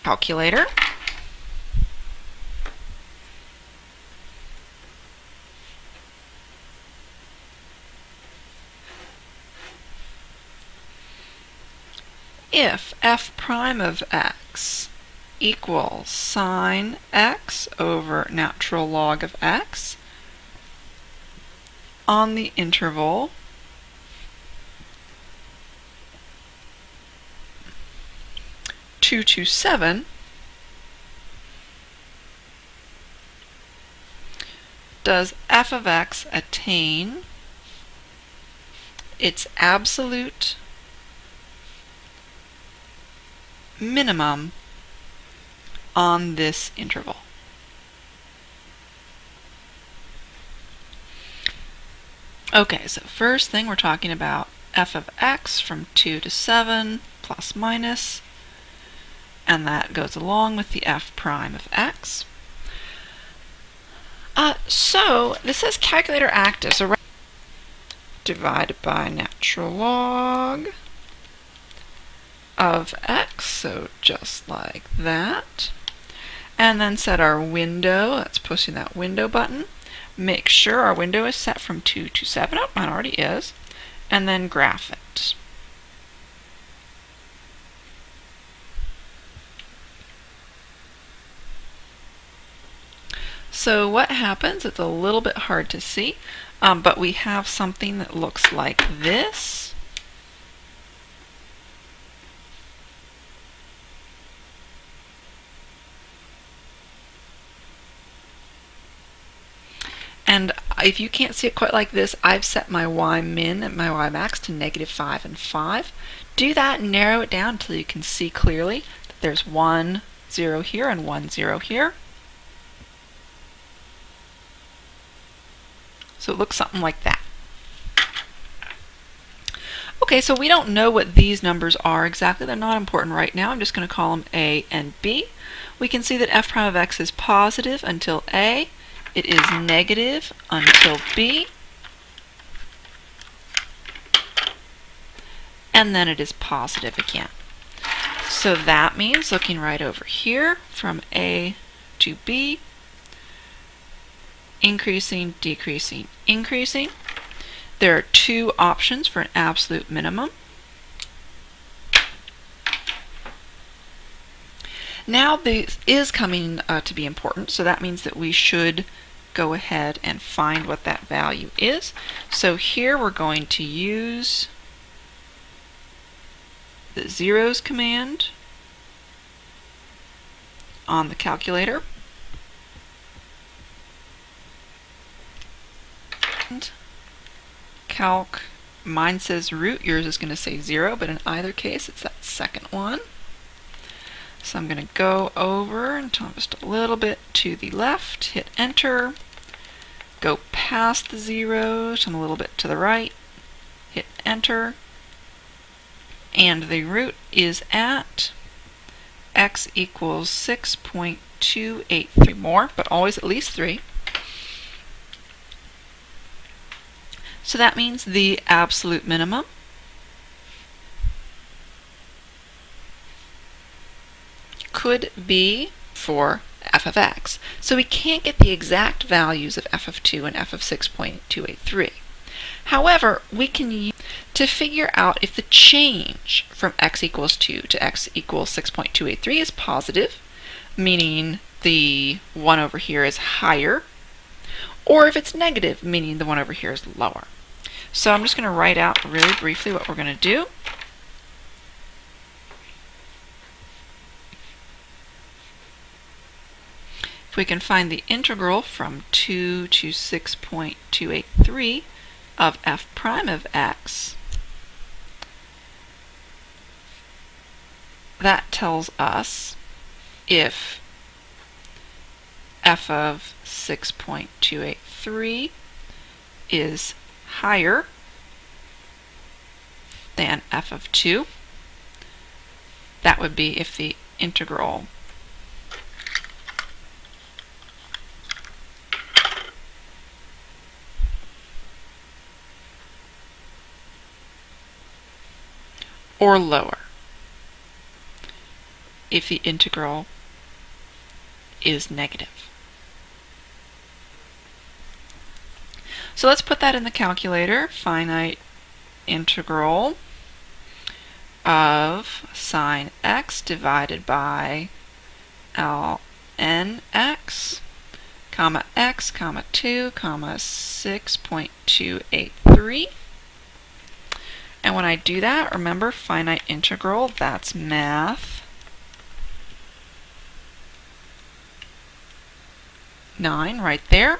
calculator. If f prime of x equals sine x over natural log of x on the interval two to 7, does f of x attain its absolute minimum on this interval? Okay, so first thing we're talking about f of x from 2 to 7 plus minus, and that goes along with the f prime of x. So this says calculator active, so divided by natural log of x, so just like that. And then set our window, that's pushing that window button. Make sure our window is set from 2 to 7, oh, mine already is, and then graph it. So what happens, it's a little bit hard to see, but we have something that looks like this. And if you can't see it quite like this, I've set my y min and my y max to -5 and 5. Do that and narrow it down until you can see clearly that there's 1, 0 here and 1, 0 here. So it looks something like that. Okay, so we don't know what these numbers are exactly. They're not important right now. I'm just going to call them A and B. We can see that f prime of x is positive until A. It is negative until B. And then it is positive again. So that means, looking right over here, from A to B, increasing, decreasing, increasing. There are two options for an absolute minimum. Now this is coming to be important, so that means that we should go ahead and find what that value is. So here we're going to use the zeros command on the calculator. And calc, mine says root, yours is going to say 0, but in either case it's that second one. So I'm going to go over until I'm just a little bit to the left, hit enter, go past the zeros and a little bit to the right, hit enter, and the root is at x equals 6.283 more, but always at least 3. So that means the absolute minimum could be for f of x. So we can't get the exact values of f of 2 and f of 6.283. However, we can use to figure out if the change from x equals 2 to x equals 6.283 is positive, meaning the one over here is higher, or if it's negative, meaning the one over here is lower. So I'm just going to write out really briefly what we're going to do. If we can find the integral from 2 to 6.283 of f prime of x, that tells us if f of 6.283 is higher than f of 2. That would be if the integral or lower. if the integral is negative. So let's put that in the calculator. Finite integral of sine x divided by ln x, comma x, comma 2, comma 6.283. And when I do that, remember finite integral, that's math 9 right there.